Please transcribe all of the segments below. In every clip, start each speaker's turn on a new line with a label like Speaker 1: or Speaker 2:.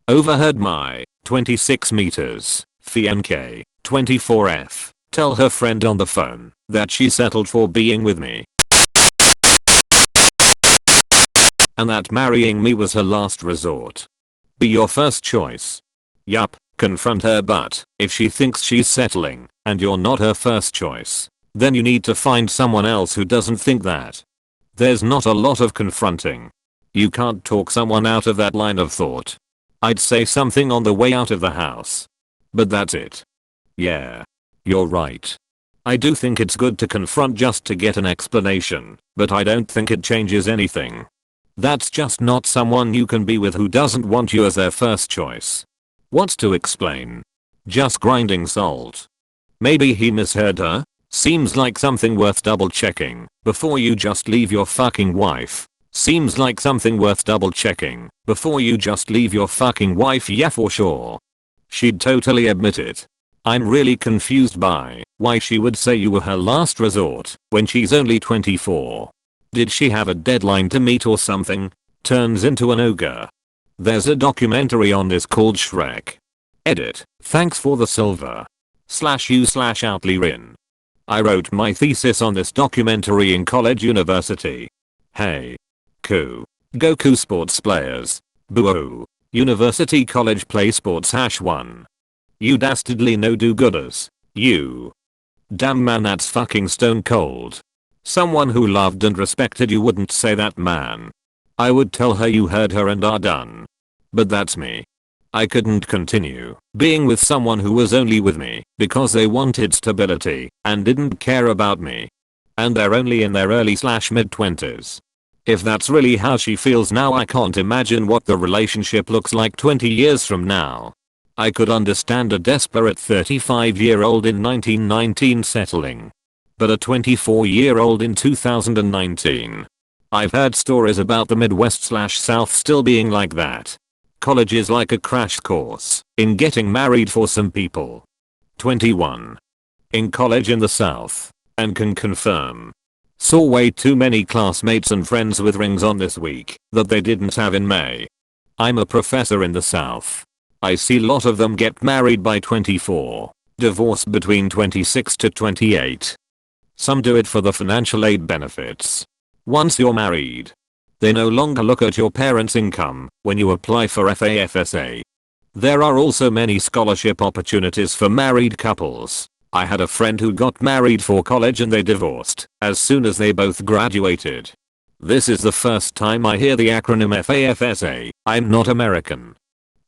Speaker 1: Overheard my 26 meters fiancé 24F tell her friend on the phone that she settled for being with me and that marrying me was her last resort. Be your first choice. Yup, confront her, but if she thinks she's settling and you're not her first choice, then you need to find someone else who doesn't think that. There's not a lot of confronting. You can't talk someone out of that line of thought. I'd say something on the way out of the house. But that's it. Yeah. You're right. I do think it's good to confront just to get an explanation, but I don't think it changes anything. That's just not someone you can be with who doesn't want you as their first choice. What's to explain? Just grinding salt. Maybe he misheard her? Seems like something worth double checking before you just leave your fucking wife. Seems like something worth double checking before you just leave your fucking wife, yeah, for sure. She'd totally admit it. I'm really confused by why she would say you were her last resort when she's only 24. Did she have a deadline to meet or something? Turns into an ogre. There's a documentary on this called Shrek. Edit. Thanks for the silver. /u/outlyrin. I wrote my thesis on this documentary in college university. Hey. Cool. Goku sports players. Boo. University college play sports #1. You dastardly no do-gooders. You. Damn man, that's fucking stone cold. Someone who loved and respected you wouldn't say that, man. I would tell her you heard her and are done. But that's me. I couldn't continue being with someone who was only with me because they wanted stability and didn't care about me. And they're only in their early/mid 20s. If that's really how she feels now, I can't imagine what the relationship looks like 20 years from now. I could understand a desperate 35-year-old in 1919 settling. But a 24-year-old in 2019? I've heard stories about the Midwest/South still being like that. College is like a crash course in getting married for some people. 21. In college in the South. And can confirm. Saw way too many classmates and friends with rings on this week that they didn't have in May. I'm a professor in the South. I see a lot of them get married by 24, divorce between 26 to 28. Some do it for the financial aid benefits. Once you're married, they no longer look at your parents' income when you apply for FAFSA. There are also many scholarship opportunities for married couples. I had a friend who got married for college and they divorced as soon as they both graduated. This is the first time I hear the acronym FAFSA. I'm not American.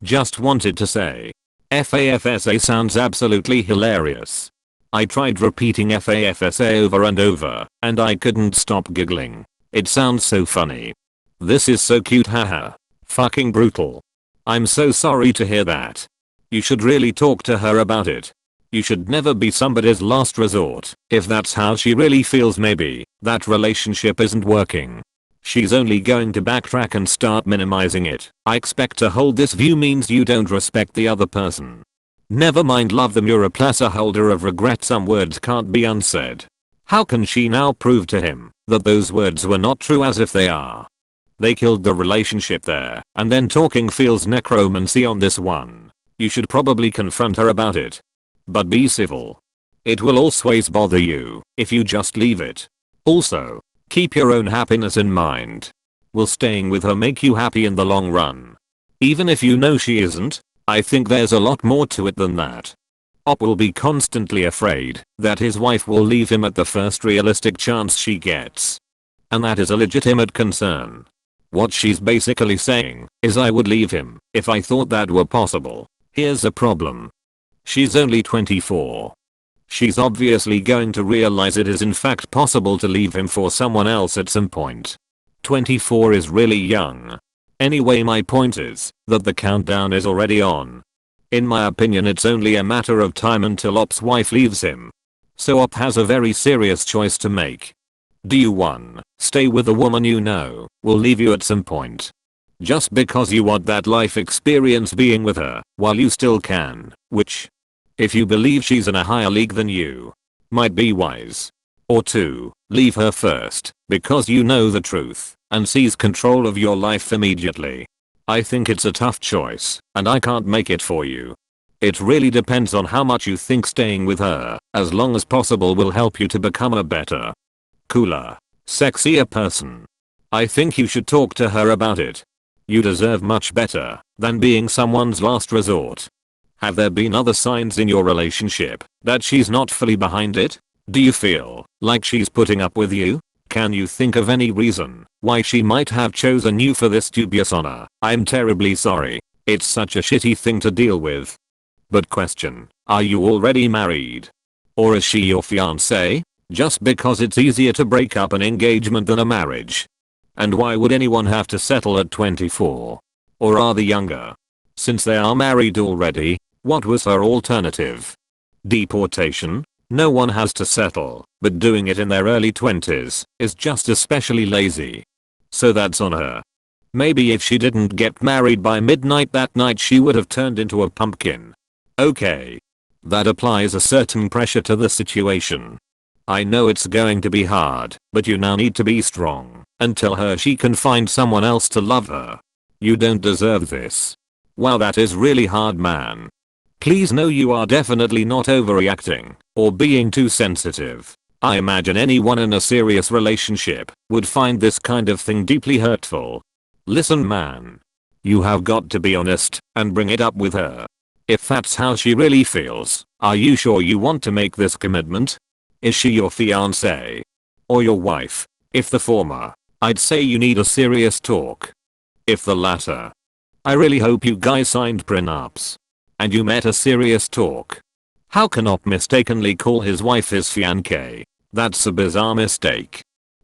Speaker 1: Just wanted to say. FAFSA sounds absolutely hilarious. I tried repeating FAFSA over and over, and I couldn't stop giggling. It sounds so funny. This is so cute, haha. Fucking brutal. I'm so sorry to hear that. You should really talk to her about it. You should never be somebody's last resort. If that's how she really feels, maybe that relationship isn't working. She's only going to backtrack and start minimizing it. I expect to hold this view means you don't respect the other person. Never mind love them, you're a placeholder of regret. Some words can't be unsaid. How can she now prove to him that those words were not true as if they are? They killed the relationship there, and then talking feels necromancy on this one. You should probably confront her about it. But be civil. It will always bother you if you just leave it. Also, keep your own happiness in mind. Will staying with her make you happy in the long run? Even if you know she isn't, I think there's a lot more to it than that. Op will be constantly afraid that his wife will leave him at the first realistic chance she gets. And that is a legitimate concern. What she's basically saying is, I would leave him if I thought that were possible. Here's the problem. She's only 24. She's obviously going to realize it is in fact possible to leave him for someone else at some point. 24 is really young. Anyway, my point is that the countdown is already on. In my opinion, it's only a matter of time until Op's wife leaves him. So Op has a very serious choice to make. Do you 1. Stay with a woman you know will leave you at some point? Just because you want that life experience being with her while you still can, which, if you believe she's in a higher league than you, might be wise. Or 2. Leave her first because you know the truth and seize control of your life immediately. I think it's a tough choice, and I can't make it for you. It really depends on how much you think staying with her, as long as possible, will help you to become a better, cooler, sexier person. I think you should talk to her about it. You deserve much better than being someone's last resort. Have there been other signs in your relationship that she's not fully behind it? Do you feel like she's putting up with you? Can you think of any reason why she might have chosen you for this dubious honor? I'm terribly sorry. It's such a shitty thing to deal with. But question, are you already married? Or is she your fiancé? Just because it's easier to break up an engagement than a marriage. And why would anyone have to settle at 24? Or are they younger? Since they are married already, what was her alternative? Deportation? No one has to settle, but doing it in their early 20s is just especially lazy. So that's on her. Maybe if she didn't get married by midnight that night, she would have turned into a pumpkin. Okay. That applies a certain pressure to the situation. I know it's going to be hard, but you now need to be strong and tell her she can find someone else to love her. You don't deserve this. Wow, that is really hard, man. Please know you are definitely not overreacting or being too sensitive. I imagine anyone in a serious relationship would find this kind of thing deeply hurtful. Listen, man. You have got to be honest and bring it up with her. If that's how she really feels, are you sure you want to make this commitment? Is she your fiancé? Or your wife? If the former, I'd say you need a serious talk. If the latter, I really hope you guys signed prenups. And you met a serious talk. How can Op mistakenly call his wife his fiancé? That's a bizarre mistake.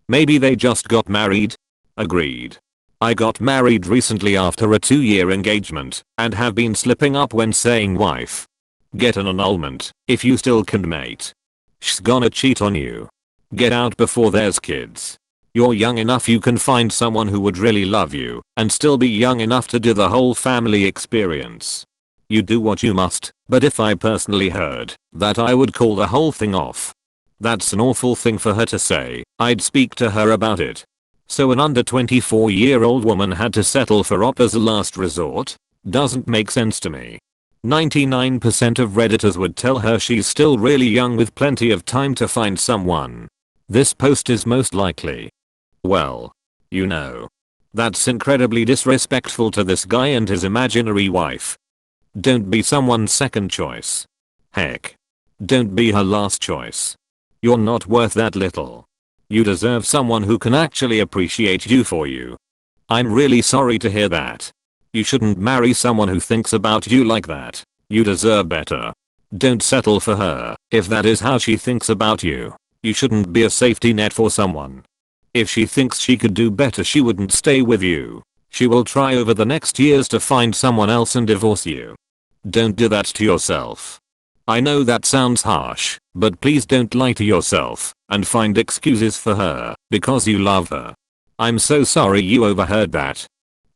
Speaker 1: Maybe they just got married? Agreed. I got married recently after a 2-year engagement and have been slipping up when saying wife. Get an annulment if you still can mate. She's gonna cheat on you. Get out before there's kids. You're young enough you can find someone who would really love you and still be young enough to do the whole family experience. You do what you must, but if I personally heard that, I would call the whole thing off. That's an awful thing for her to say. I'd speak to her about it. So an under 24-year-old woman had to settle for Op as a last resort? Doesn't make sense to me. 99% of Redditors would tell her she's still really young with plenty of time to find someone. This post is most likely. Well, you know. That's incredibly disrespectful to this guy and his imaginary wife. Don't be someone's second choice. Heck. Don't be her last choice. You're not worth that little. You deserve someone who can actually appreciate you for you. I'm really sorry to hear that. You shouldn't marry someone who thinks about you like that. You deserve better. Don't settle for her if that is how she thinks about you. You shouldn't be a safety net for someone. If she thinks she could do better, she wouldn't stay with you. She will try over the next years to find someone else and divorce you. Don't do that to yourself. I know that sounds harsh, but please don't lie to yourself and find excuses for her because you love her. I'm so sorry you overheard that.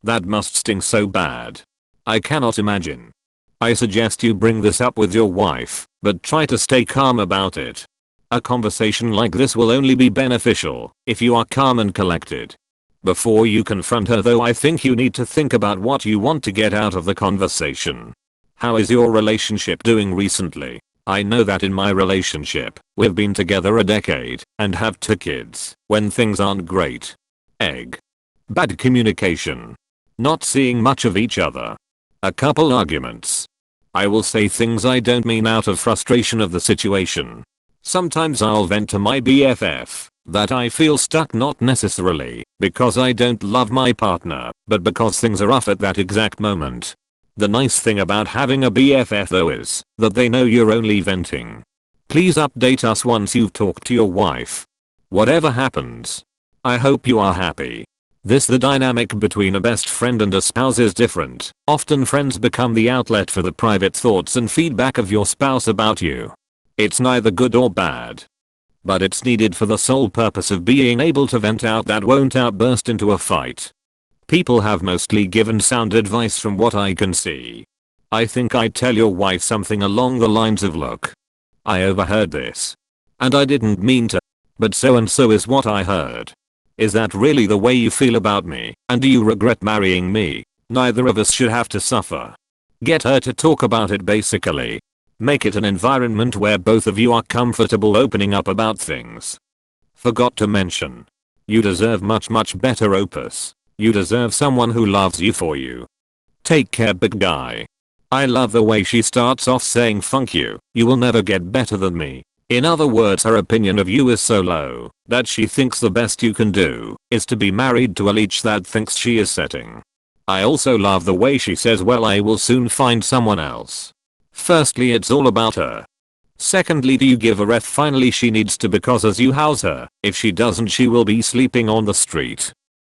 Speaker 1: That must sting so bad. I cannot imagine. I suggest you bring this up with your wife, but try to stay calm about it. A conversation like this will only be beneficial if you are calm and collected. Before you confront her though, I think you need to think about what you want to get out of the conversation. How is your relationship doing recently? I know that in my relationship, we've been together a decade and have 2 kids when things aren't great. Bad communication. Not seeing much of each other. A couple arguments. I will say things I don't mean out of frustration of the situation. Sometimes I'll vent to my BFF that I feel stuck, not necessarily because I don't love my partner, but because things are rough at that exact moment. The nice thing about having a BFF though is that they know you're only venting. Please update us once you've talked to your wife. Whatever happens, I hope you are happy. The dynamic between a best friend and a spouse is different. Often friends become the outlet for the private thoughts and feedback of your spouse about you. It's neither good or bad. But it's needed for the sole purpose of being able to vent out that won't outburst into a fight. People have mostly given sound advice from what I can see. I think I'd tell your wife something along the lines of, look, I overheard this. And I didn't mean to, but so and so is what I heard. Is that really the way you feel about me, and do you regret marrying me? Neither of us should have to suffer. Get her to talk about it basically. Make it an environment where both of you are comfortable opening up about things. Forgot to mention. You deserve much better opus. You deserve someone who loves you for you. Take care big guy. I love the way she starts off saying "Funk you, you will never get better than me." In other words, her opinion of you is so low that she thinks the best you can do is to be married to a leech that thinks she is setting. I also love the way she says, well, I will soon find someone else. Firstly, it's all about her. Secondly, do you give a ref? Finally, she needs to, because as you house her, if she doesn't she will be sleeping on the street.